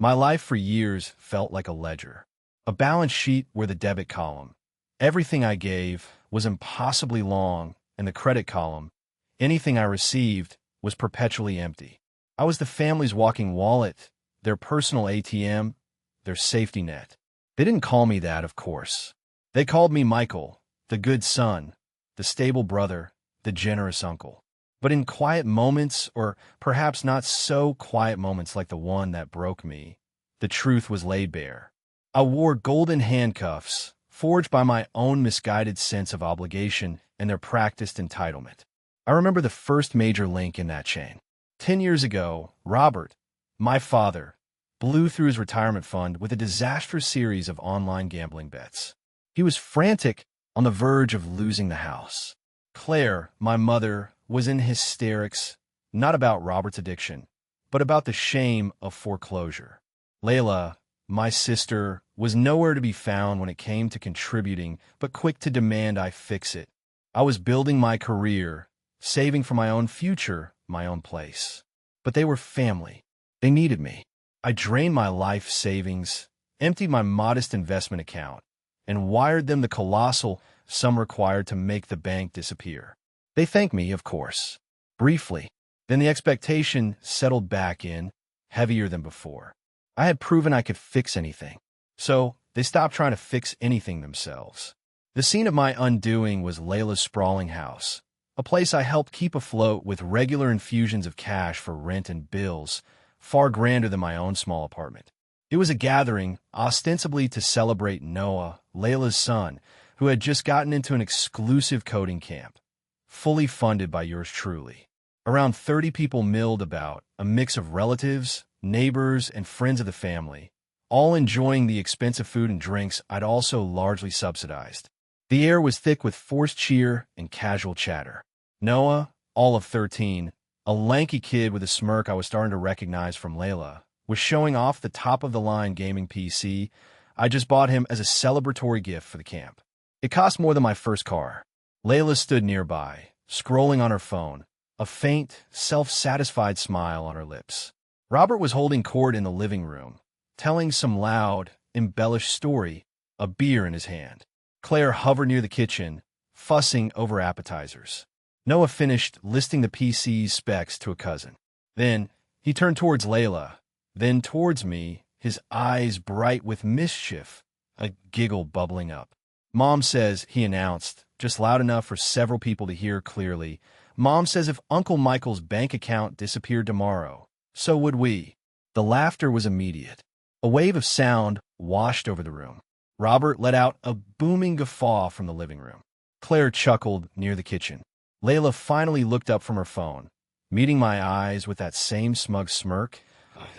My life for years felt like a ledger, a balance sheet where the debit column, everything I gave, was impossibly long, and the credit column, anything I received, was perpetually empty. I was the family's walking wallet, their personal ATM, their safety net. They didn't call me that, of course. They called me Michael, the good son, the stable brother, the generous uncle. But in quiet moments, or perhaps not so quiet moments like the one that broke me, the truth was laid bare. I wore golden handcuffs, forged by my own misguided sense of obligation and their practiced entitlement. I remember the first major link in that chain. 10 years ago, Robert, my father, blew through his retirement fund with a disastrous series of online gambling bets. He was frantic, on the verge of losing the house. Claire, my mother, was in hysterics, not about Robert's addiction, but about the shame of foreclosure. Layla, my sister, was nowhere to be found when it came to contributing, but quick to demand I fix it. I was building my career, saving for my own future, my own place. But they were family. They needed me. I drained my life savings, emptied my modest investment account, and wired them the colossal sum required to make the bank disappear. They thanked me, of course, briefly. Then the expectation settled back in, heavier than before. I had proven I could fix anything, so they stopped trying to fix anything themselves. The scene of my undoing was Layla's sprawling house, a place I helped keep afloat with regular infusions of cash for rent and bills, far grander than my own small apartment. It was a gathering, ostensibly to celebrate Noah, Layla's son, who had just gotten into an exclusive coding camp, fully funded by yours truly. Around 30 people milled about, a mix of relatives, neighbors, and friends of the family, all enjoying the expensive food and drinks I'd also largely subsidized. The air was thick with forced cheer and casual chatter. Noah, all of 13, a lanky kid with a smirk I was starting to recognize from Layla, was showing off the top-of-the-line gaming PC I just bought him as a celebratory gift for the camp. It cost more than my first car. Layla stood nearby, scrolling on her phone, a faint, self-satisfied smile on her lips. Robert was holding court in the living room, telling some loud, embellished story, a beer in his hand. Claire hovered near the kitchen, fussing over appetizers. Noah finished listing the PC's specs to a cousin. Then he turned towards Layla, then towards me, his eyes bright with mischief, a giggle bubbling up. Mom says, he announced, just loud enough for several people to hear clearly, Mom says if Uncle Michael's bank account disappeared tomorrow, so would we. The laughter was immediate. A wave of sound washed over the room. Robert let out a booming guffaw from the living room. Claire chuckled near the kitchen. Layla finally looked up from her phone, meeting my eyes with that same smug smirk.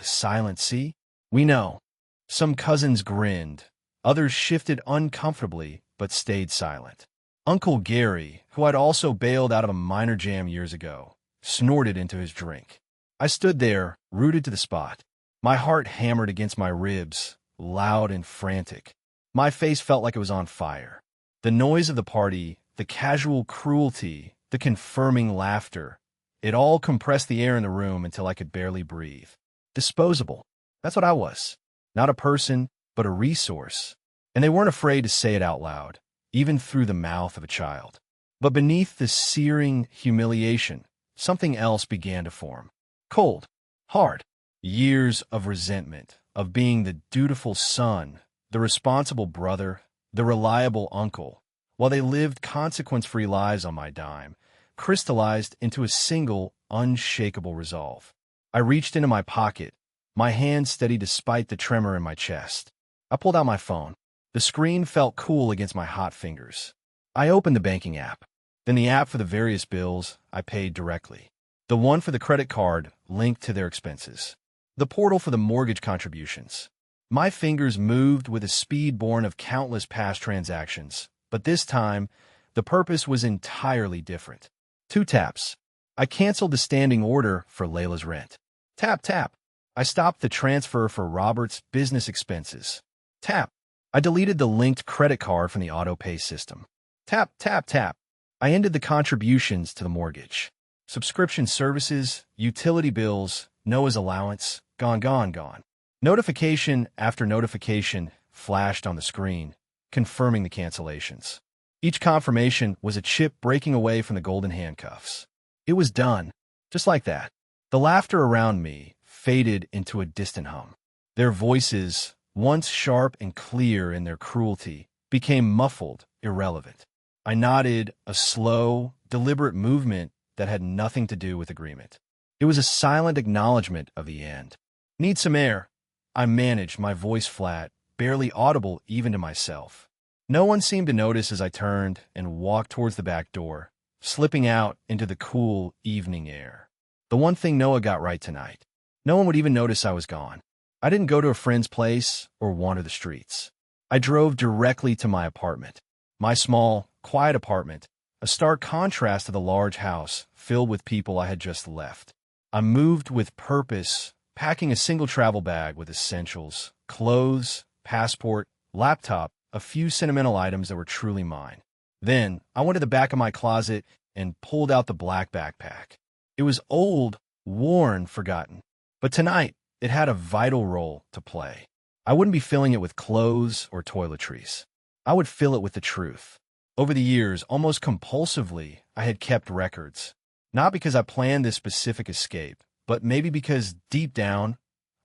Silent C? We know. Some cousins grinned. Others shifted uncomfortably, but stayed silent. Uncle Gary, who I'd also bailed out of a minor jam years ago, snorted into his drink. I stood there, rooted to the spot. My heart hammered against my ribs, loud and frantic. My face felt like it was on fire. The noise of the party, the casual cruelty, the confirming laughter, it all compressed the air in the room until I could barely breathe. Disposable. That's what I was. Not a person, but a resource. And they weren't afraid to say it out loud, even through the mouth of a child. But beneath the searing humiliation, something else began to form. Cold. Hard. Years of resentment, of being the dutiful son, the responsible brother, the reliable uncle, while they lived consequence-free lives on my dime, crystallized into a single, unshakable resolve. I reached into my pocket, my hand steady despite the tremor in my chest. I pulled out my phone. The screen felt cool against my hot fingers. I opened the banking app, then the app for the various bills I paid directly, the one for the credit card linked to their expenses, the portal for the mortgage contributions. My fingers moved with a speed born of countless past transactions, but this time, the purpose was entirely different. 2 taps. I canceled the standing order for Layla's rent. Tap, tap. I stopped the transfer for Robert's business expenses. Tap. I deleted the linked credit card from the auto-pay system. Tap, tap, tap. I ended the contributions to the mortgage. Subscription services, utility bills, Noah's allowance, gone, gone, gone. Notification after notification flashed on the screen, confirming the cancellations. Each confirmation was a chip breaking away from the golden handcuffs. It was done. Just like that. The laughter around me faded into a distant hum. Their voices, once sharp and clear in their cruelty, became muffled, irrelevant. I nodded, a slow, deliberate movement that had nothing to do with agreement. It was a silent acknowledgement of the end. Need some air. I managed, my voice flat, barely audible even to myself. No one seemed to notice as I turned and walked towards the back door, slipping out into the cool evening air. The one thing Noah got right tonight. No one would even notice I was gone. I didn't go to a friend's place or wander the streets. I drove directly to my apartment. My small, quiet apartment, a stark contrast to the large house filled with people I had just left. I moved with purpose, packing a single travel bag with essentials, clothes, passport, laptop, a few sentimental items that were truly mine. Then, I went to the back of my closet and pulled out the black backpack. It was old, worn, forgotten. But tonight, it had a vital role to play. I wouldn't be filling it with clothes or toiletries. I would fill it with the truth. Over the years, almost compulsively, I had kept records. Not because I planned this specific escape, but maybe because deep down,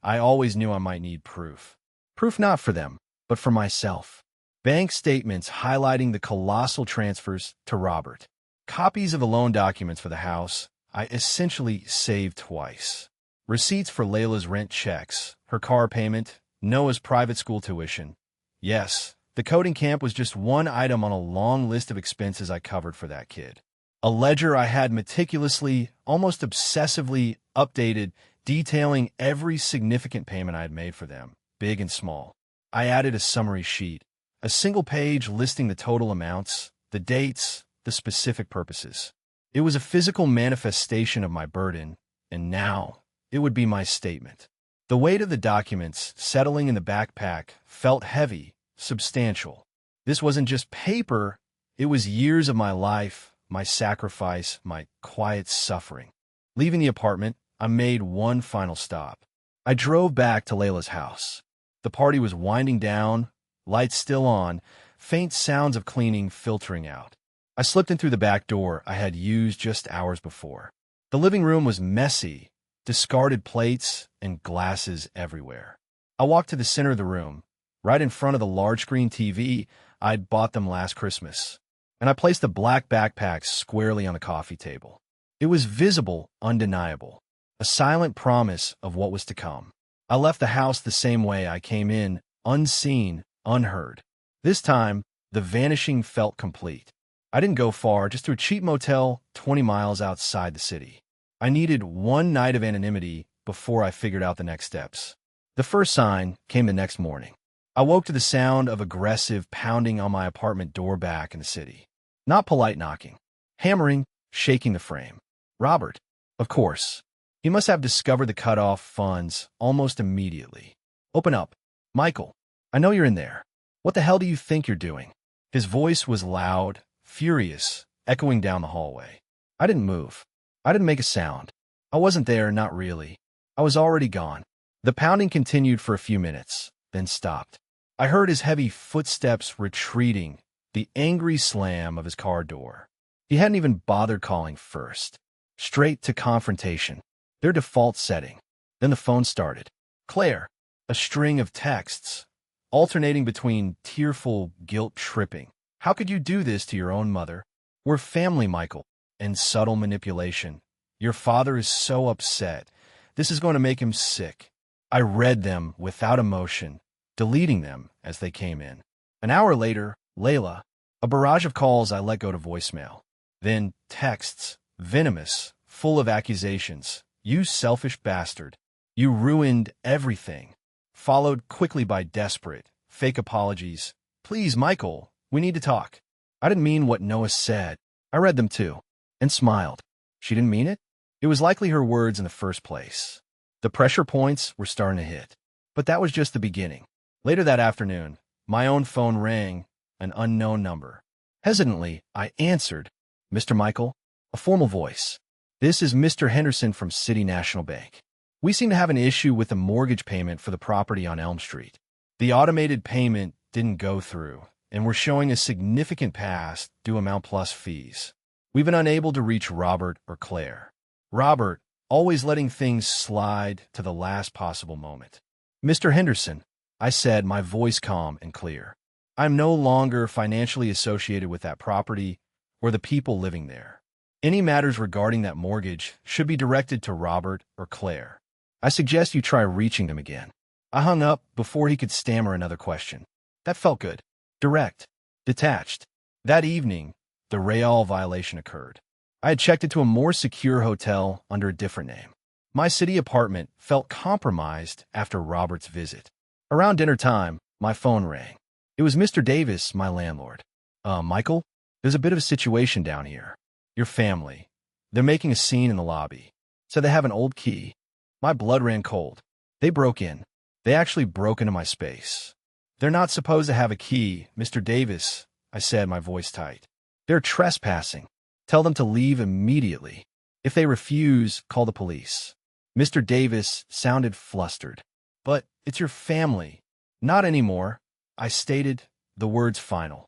I always knew I might need proof. Proof not for them, but for myself. Bank statements highlighting the colossal transfers to Robert. Copies of the loan documents for the house I essentially saved twice. Receipts for Layla's rent checks, her car payment, Noah's private school tuition. Yes, the coding camp was just one item on a long list of expenses I covered for that kid. A ledger I had meticulously, almost obsessively updated, detailing every significant payment I had made for them, big and small. I added a summary sheet, a single page listing the total amounts, the dates, the specific purposes. It was a physical manifestation of my burden, and now it would be my statement. The weight of the documents settling in the backpack felt heavy, substantial. This wasn't just paper, it was years of my life, my sacrifice, my quiet suffering. Leaving the apartment, I made one final stop. I drove back to Layla's house. The party was winding down, lights still on, faint sounds of cleaning filtering out. I slipped in through the back door I had used just hours before. The living room was messy, discarded plates and glasses everywhere. I walked to the center of the room, right in front of the large-screen TV I'd bought them last Christmas, and I placed the black backpack squarely on the coffee table. It was visible, undeniable, a silent promise of what was to come. I left the house the same way I came in, unseen, unheard. This time, the vanishing felt complete. I didn't go far, just to a cheap motel 20 miles outside the city. I needed one night of anonymity before I figured out the next steps. The first sign came the next morning. I woke to the sound of aggressive pounding on my apartment door back in the city. Not polite knocking. Hammering, shaking the frame. Robert. Of course. He must have discovered the cut-off funds almost immediately. Open up. Michael, I know you're in there. What the hell do you think you're doing? His voice was loud, furious, echoing down the hallway. I didn't move. I didn't make a sound. I wasn't there, not really. I was already gone. The pounding continued for a few minutes, then stopped. I heard his heavy footsteps retreating, the angry slam of his car door. He hadn't even bothered calling first. Straight to confrontation, their default setting. Then the phone started. Claire, a string of texts, alternating between tearful, guilt-tripping. How could you do this to your own mother? We're family, Michael. And subtle manipulation. Your father is so upset. This is going to make him sick. I read them without emotion, deleting them as they came in. An hour later, Layla, a barrage of calls I let go to voicemail. Then texts, venomous, full of accusations. You selfish bastard. You ruined everything. Followed quickly by desperate, fake apologies. Please, Michael, we need to talk. I didn't mean what Noah said. I read them too. And smiled. She didn't mean it? It was likely her words in the first place. The pressure points were starting to hit. But that was just the beginning. Later that afternoon, my own phone rang, an unknown number. Hesitantly, I answered. Mr. Michael, a formal voice. This is Mr. Henderson from City National Bank. We seem to have an issue with the mortgage payment for the property on Elm Street. The automated payment didn't go through, and we're showing a significant past due amount plus fees. We've been unable to reach Robert or Claire. Robert, always letting things slide to the last possible moment. Mr. Henderson, I said, my voice calm and clear. I'm no longer financially associated with that property or the people living there. Any matters regarding that mortgage should be directed to Robert or Claire. I suggest you try reaching them again. I hung up before he could stammer another question. That felt good. Direct. Detached. That evening, the Real violation occurred. I had checked into a more secure hotel under a different name. My city apartment felt compromised after Robert's visit. Around dinner time, my phone rang. It was Mr. Davis, my landlord. Michael, there's a bit of a situation down here. Your family. They're making a scene in the lobby. So they have an old key. My blood ran cold. They broke in. They actually broke into my space. They're not supposed to have a key, Mr. Davis, I said, my voice tight. They're trespassing. Tell them to leave immediately. If they refuse, call the police. Mr. Davis sounded flustered. But it's your family. Not anymore, I stated, the words final.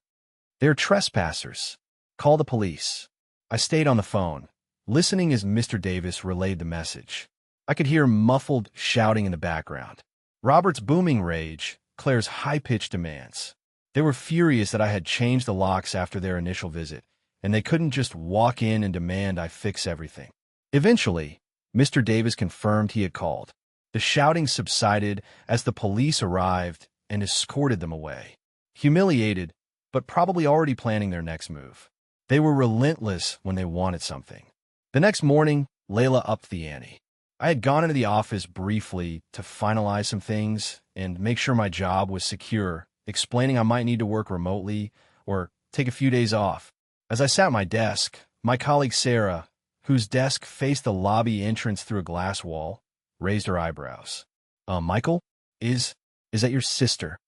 They're trespassers. Call the police. I stayed on the phone, listening as Mr. Davis relayed the message. I could hear muffled shouting in the background. Robert's booming rage, Claire's high-pitched demands. They were furious that I had changed the locks after their initial visit, and they couldn't just walk in and demand I fix everything. Eventually, Mr. Davis confirmed he had called. The shouting subsided as the police arrived and escorted them away. Humiliated, but probably already planning their next move. They were relentless when they wanted something. The next morning, Layla upped the ante. I had gone into the office briefly to finalize some things and make sure my job was secure, explaining I might need to work remotely or take a few days off. As I sat at my desk, my colleague Sarah, whose desk faced the lobby entrance through a glass wall, raised her eyebrows. Michael? Is that your sister?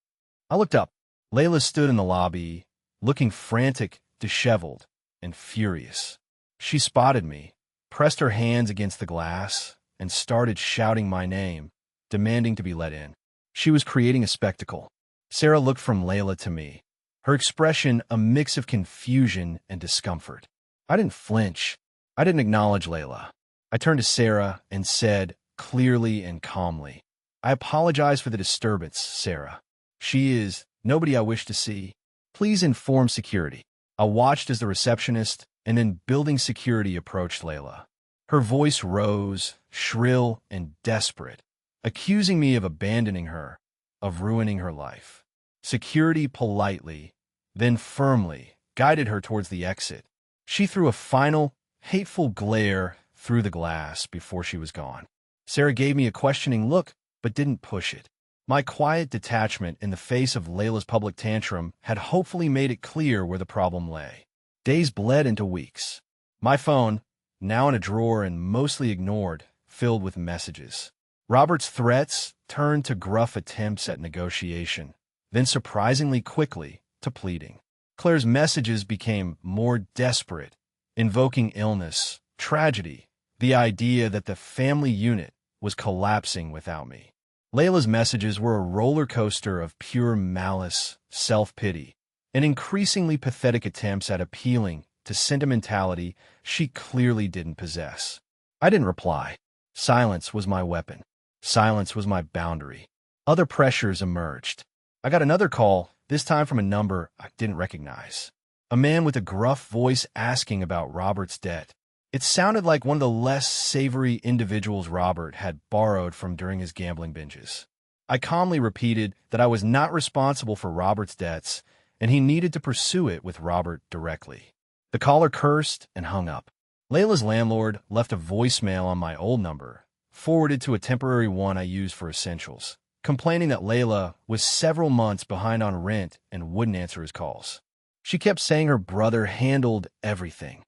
I looked up. Layla stood in the lobby, looking frantic, disheveled, and furious. She spotted me, pressed her hands against the glass, and started shouting my name, demanding to be let in. She was creating a spectacle. Sarah looked from Layla to me, her expression a mix of confusion and discomfort. I didn't flinch. I didn't acknowledge Layla. I turned to Sarah and said, clearly and calmly, I apologize for the disturbance, Sarah. She is nobody I wish to see. Please inform security. I watched as the receptionist and then building security approached Layla. Her voice rose, shrill and desperate, accusing me of abandoning her, of ruining her life. Security politely, then firmly, guided her towards the exit. She threw a final, hateful glare through the glass before she was gone. Sarah gave me a questioning look, but didn't push it. My quiet detachment in the face of Layla's public tantrum had hopefully made it clear where the problem lay. Days bled into weeks. My phone, now in a drawer and mostly ignored, filled with messages. Robert's threats turned to gruff attempts at negotiation, then surprisingly quickly to pleading. Claire's messages became more desperate, invoking illness, tragedy, the idea that the family unit was collapsing without me. Layla's messages were a roller coaster of pure malice, self-pity, and increasingly pathetic attempts at appealing to sentimentality she clearly didn't possess. I didn't reply. Silence was my weapon. Silence was my boundary. Other pressures emerged. I got another call, this time from a number I didn't recognize. A man with a gruff voice asking about Robert's debt. It sounded like one of the less savory individuals Robert had borrowed from during his gambling binges. I calmly repeated that I was not responsible for Robert's debts, and he needed to pursue it with Robert directly. The caller cursed and hung up. Layla's landlord left a voicemail on my old number, forwarded to a temporary one I used for essentials, complaining that Layla was several months behind on rent and wouldn't answer his calls. She kept saying her brother handled everything.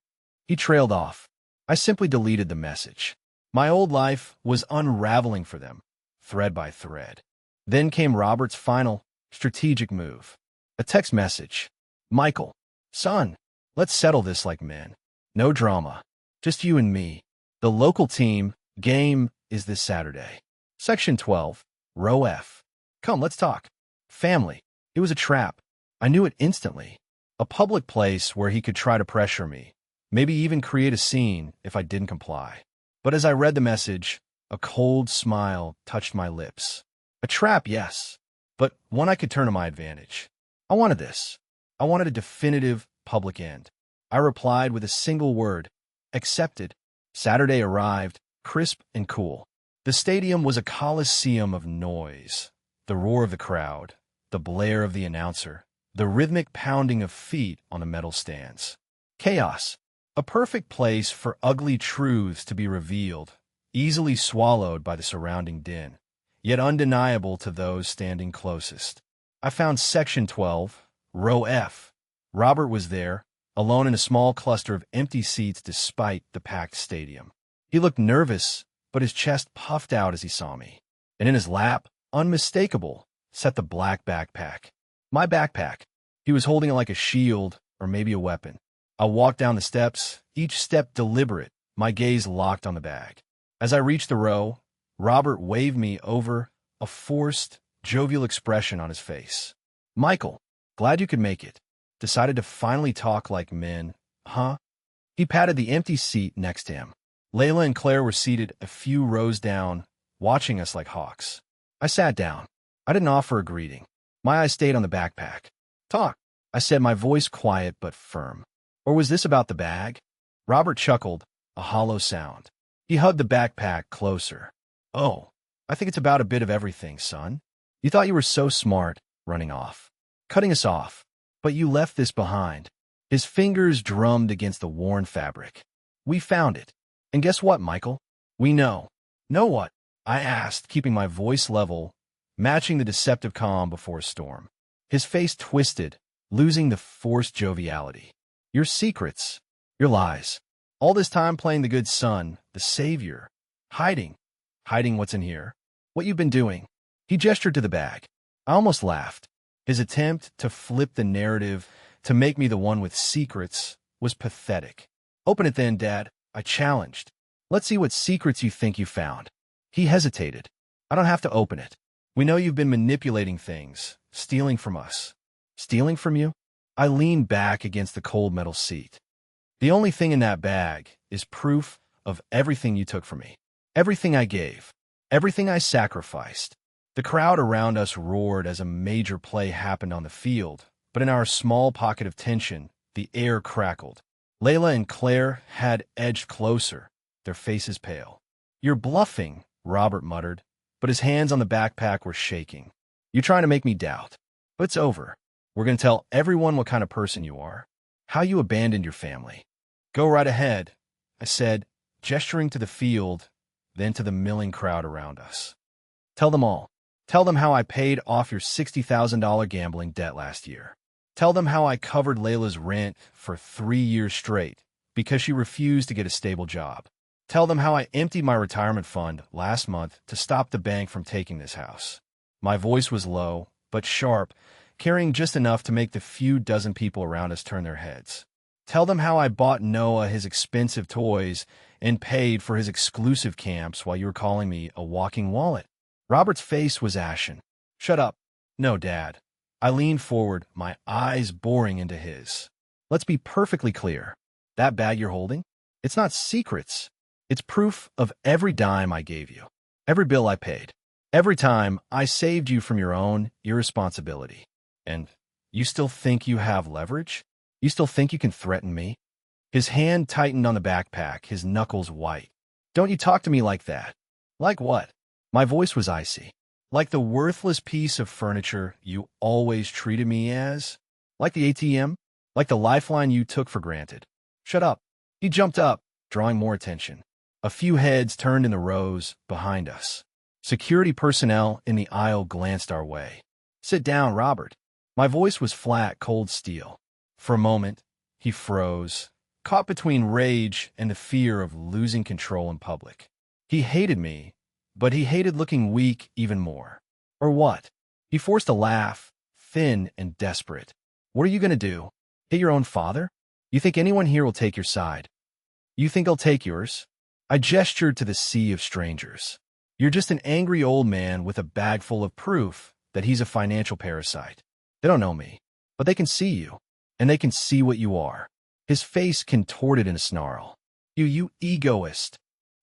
He trailed off. I simply deleted the message. My old life was unraveling for them, thread by thread. Then came Robert's final, strategic move. A text message. Michael, son, let's settle this like men. No drama. Just you and me. The local team, game, is this Saturday? Section 12, Row F. Come, let's talk. Family. It was a trap. I knew it instantly. A public place where he could try to pressure me, maybe even create a scene if I didn't comply. But as I read the message, a cold smile touched my lips. A trap, yes, but one I could turn to my advantage. I wanted this. I wanted a definitive public end. I replied with a single word, accepted. Saturday arrived, crisp and cool. The stadium was a coliseum of noise. The roar of the crowd, the blare of the announcer, the rhythmic pounding of feet on the metal stands. Chaos. A perfect place for ugly truths to be revealed, easily swallowed by the surrounding din, yet undeniable to those standing closest. I found Section 12, Row F. Robert was there, alone in a small cluster of empty seats despite the packed stadium. He looked nervous, but his chest puffed out as he saw me. And in his lap, unmistakable, sat the black backpack. My backpack. He was holding it like a shield, or maybe a weapon. I walked down the steps, each step deliberate, my gaze locked on the bag. As I reached the row, Robert waved me over, a forced, jovial expression on his face. Michael, glad you could make it. Decided to finally talk like men, huh? He patted the empty seat next to him. Layla and Claire were seated a few rows down, watching us like hawks. I sat down. I didn't offer a greeting. My eyes stayed on the backpack. Talk, I said, my voice quiet but firm. Or was this about the bag? Robert chuckled, a hollow sound. He hugged the backpack closer. Oh, I think it's about a bit of everything, son. You thought you were so smart, running off, cutting us off, but you left this behind. His fingers drummed against the worn fabric. We found it. And guess what, Michael? We know. Know what? I asked, keeping my voice level, matching the deceptive calm before a storm. His face twisted, losing the forced joviality. Your secrets, your lies. All this time playing the good son, the savior. Hiding what's in here. What you've been doing. He gestured to the bag. I almost laughed. His attempt to flip the narrative, to make me the one with secrets, was pathetic. Open it then, Dad, I challenged. Let's see what secrets you think you found. He hesitated. I don't have to open it. We know you've been manipulating things, stealing from us. Stealing from you? I leaned back against the cold metal seat. The only thing in that bag is proof of everything you took from me. Everything I gave. Everything I sacrificed. The crowd around us roared as a major play happened on the field, but in our small pocket of tension, the air crackled. Layla and Claire had edged closer, their faces pale. You're bluffing, Robert muttered, but his hands on the backpack were shaking. You're trying to make me doubt. But it's over. We're going to tell everyone what kind of person you are, how you abandoned your family. Go right ahead, I said, gesturing to the field, then to the milling crowd around us. Tell them all. Tell them how I paid off your $60,000 gambling debt last year. Tell them how I covered Layla's rent for 3 years straight because she refused to get a stable job. Tell them how I emptied my retirement fund last month to stop the bank from taking this house. My voice was low, but sharp, carrying just enough to make the few dozen people around us turn their heads. Tell them how I bought Noah his expensive toys and paid for his exclusive camps while you were calling me a walking wallet. Robert's face was ashen. Shut up. No, Dad. I leaned forward, my eyes boring into his. Let's be perfectly clear. That bag you're holding? It's not secrets. It's proof of every dime I gave you. Every bill I paid. Every time I saved you from your own irresponsibility. And you still think you have leverage? You still think you can threaten me? His hand tightened on the backpack, his knuckles white. Don't you talk to me like that. Like what? My voice was icy. Like the worthless piece of furniture you always treated me as? Like the ATM? Like the lifeline you took for granted? Shut up. He jumped up, drawing more attention. A few heads turned in the rows behind us. Security personnel in the aisle glanced our way. Sit down, Robert. My voice was flat, cold steel. For a moment, he froze, caught between rage and the fear of losing control in public. He hated me, but he hated looking weak even more. Or what? He forced a laugh, thin and desperate. What are you going to do? Hit your own father? You think anyone here will take your side? You think I'll take yours? I gestured to the sea of strangers. You're just an angry old man with a bag full of proof that he's a financial parasite. They don't know me, but they can see you, and they can see what you are. His face contorted in a snarl. You egoist.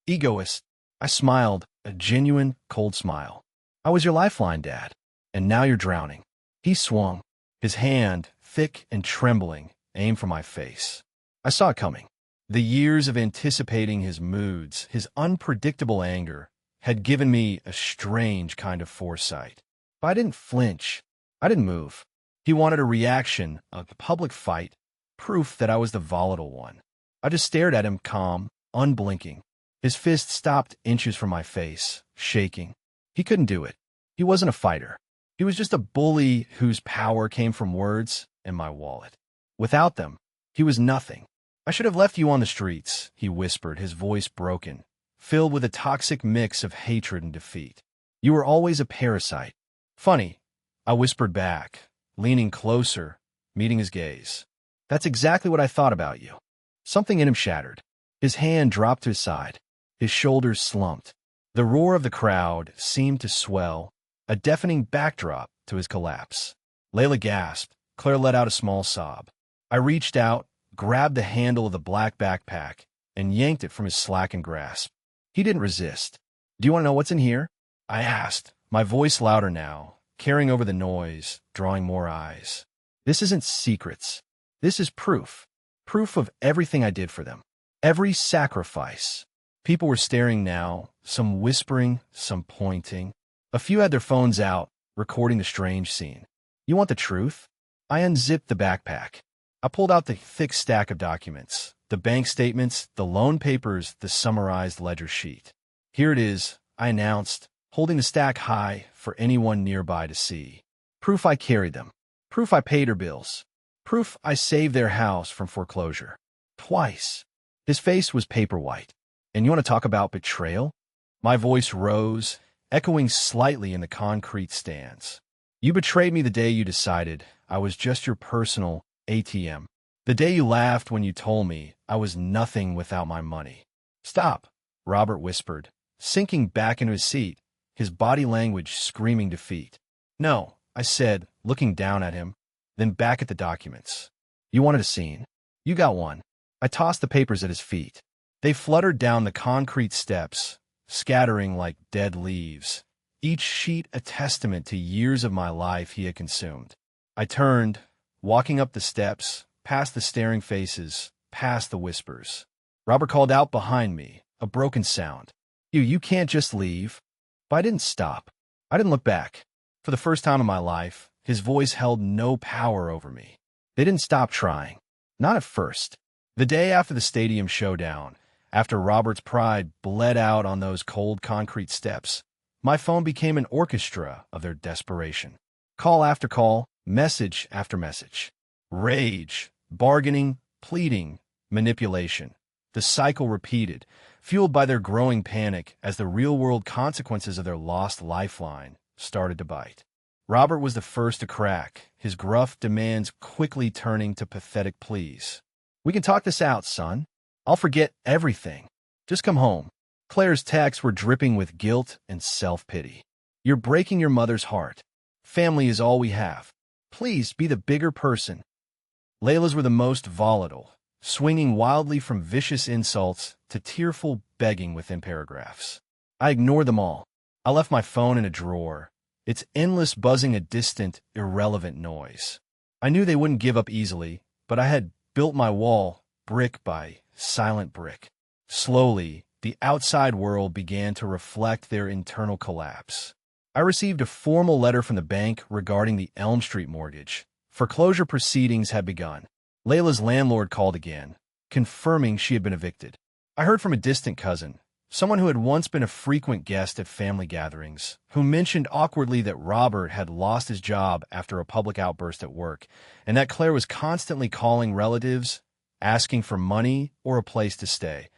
Egoist. I smiled, a genuine, cold smile. I was your lifeline, Dad, and now you're drowning. He swung, his hand, thick and trembling, aimed for my face. I saw it coming. The years of anticipating his moods, his unpredictable anger, had given me a strange kind of foresight. But I didn't flinch. I didn't move. He wanted a reaction, a public fight, proof that I was the volatile one. I just stared at him, calm, unblinking. His fist stopped inches from my face, shaking. He couldn't do it. He wasn't a fighter. He was just a bully whose power came from words and my wallet. Without them, he was nothing. I should have left you on the streets, he whispered, his voice broken, filled with a toxic mix of hatred and defeat. You were always a parasite. Funny, I whispered back, leaning closer, meeting his gaze. That's exactly what I thought about you. Something in him shattered. His hand dropped to his side. His shoulders slumped. The roar of the crowd seemed to swell, a deafening backdrop to his collapse. Layla gasped. Claire let out a small sob. I reached out, grabbed the handle of the black backpack, and yanked it from his slackened grasp. He didn't resist. Do you want to know what's in here? I asked, my voice louder now, carrying over the noise, drawing more eyes. This isn't secrets. This is proof. Proof of everything I did for them. Every sacrifice. People were staring now, some whispering, some pointing. A few had their phones out, recording the strange scene. You want the truth? I unzipped the backpack. I pulled out the thick stack of documents, the bank statements, the loan papers, the summarized ledger sheet. Here it is, I announced, holding the stack high for anyone nearby to see. Proof I carried them. Proof I paid her bills. Proof I saved their house from foreclosure. Twice. His face was paper white. And you want to talk about betrayal? My voice rose, echoing slightly in the concrete stands. You betrayed me the day you decided I was just your personal ATM. The day you laughed when you told me I was nothing without my money. Stop, Robert whispered, sinking back into his seat, his body language screaming defeat. No, I said, looking down at him, then back at the documents. You wanted a scene. You got one. I tossed the papers at his feet. They fluttered down the concrete steps, scattering like dead leaves, each sheet a testament to years of my life he had consumed. I turned, walking up the steps, past the staring faces, past the whispers. Robert called out behind me, a broken sound. You can't just leave. But I didn't stop. I didn't look back. For the first time in my life, his voice held no power over me. They didn't stop trying. Not at first. The day after the stadium showdown, after Robert's pride bled out on those cold concrete steps, my phone became an orchestra of their desperation. Call after call, message after message. Rage, bargaining, pleading, manipulation. The cycle repeated, fueled by their growing panic as the real-world consequences of their lost lifeline started to bite. Robert was the first to crack, his gruff demands quickly turning to pathetic pleas. We can talk this out, son. I'll forget everything. Just come home. Claire's texts were dripping with guilt and self-pity. You're breaking your mother's heart. Family is all we have. Please be the bigger person. Layla's were the most volatile, swinging wildly from vicious insults to tearful begging within paragraphs. I ignored them all. I left my phone in a drawer, its endless buzzing a distant, irrelevant noise. I knew they wouldn't give up easily, but I had built my wall, brick by silent brick. Slowly, the outside world began to reflect their internal collapse. I received a formal letter from the bank regarding the Elm Street mortgage. Foreclosure proceedings had begun. Layla's landlord called again, confirming she had been evicted. I heard from a distant cousin, someone who had once been a frequent guest at family gatherings, who mentioned awkwardly that Robert had lost his job after a public outburst at work, and that Claire was constantly calling relatives, asking for money or a place to stay,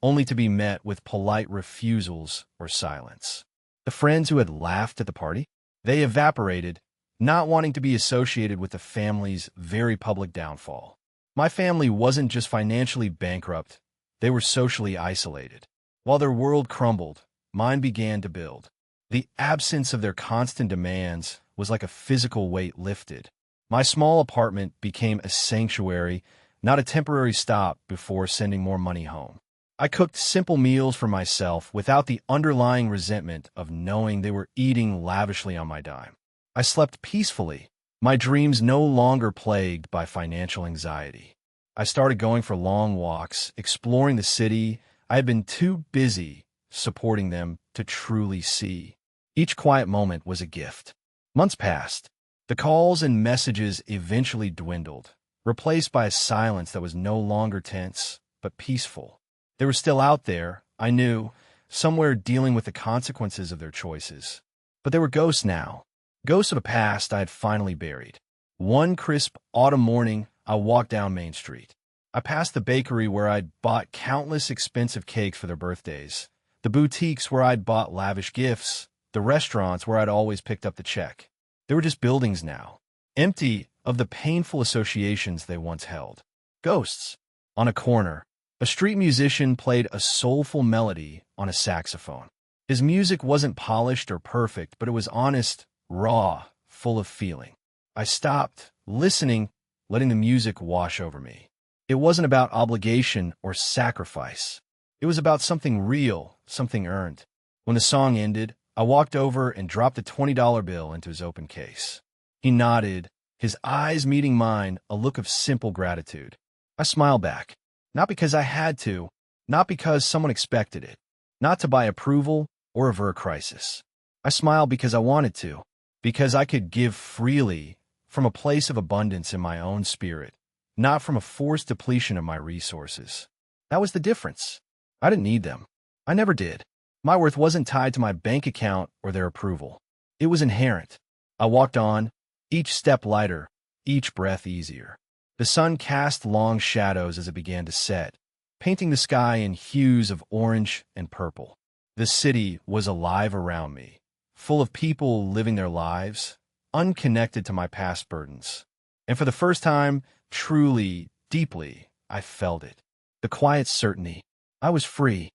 only to be met with polite refusals or silence. The friends who had laughed at the party, they evaporated, not wanting to be associated with the family's very public downfall. My family wasn't just financially bankrupt, they were socially isolated. While their world crumbled, mine began to build. The absence of their constant demands was like a physical weight lifted. My small apartment became a sanctuary, not a temporary stop before sending more money home. I cooked simple meals for myself without the underlying resentment of knowing they were eating lavishly on my dime. I slept peacefully, my dreams no longer plagued by financial anxiety. I started going for long walks, exploring the city I had been too busy supporting them to truly see. Each quiet moment was a gift. Months passed. The calls and messages eventually dwindled, replaced by a silence that was no longer tense, but peaceful. They were still out there, I knew, somewhere dealing with the consequences of their choices. But they were ghosts now, ghosts of a past I had finally buried. One crisp autumn morning, I walked down Main Street. I passed the bakery where I'd bought countless expensive cakes for their birthdays, the boutiques where I'd bought lavish gifts, the restaurants where I'd always picked up the check. They were just buildings now, empty of the painful associations they once held. Ghosts. On a corner, a street musician played a soulful melody on a saxophone. His music wasn't polished or perfect, but it was honest, raw, full of feeling. I stopped, listening, letting the music wash over me. It wasn't about obligation or sacrifice. It was about something real, something earned. When the song ended, I walked over and dropped a $20 bill into his open case. He nodded, his eyes meeting mine, a look of simple gratitude. I smiled back. Not because I had to, not because someone expected it, not to buy approval or avert crisis. I smiled because I wanted to, because I could give freely from a place of abundance in my own spirit, not from a forced depletion of my resources. That was the difference. I didn't need them. I never did. My worth wasn't tied to my bank account or their approval. It was inherent. I walked on, each step lighter, each breath easier. The sun cast long shadows as it began to set, painting the sky in hues of orange and purple. The city was alive around me, full of people living their lives, unconnected to my past burdens. And for the first time, truly, deeply, I felt it. The quiet certainty. I was free.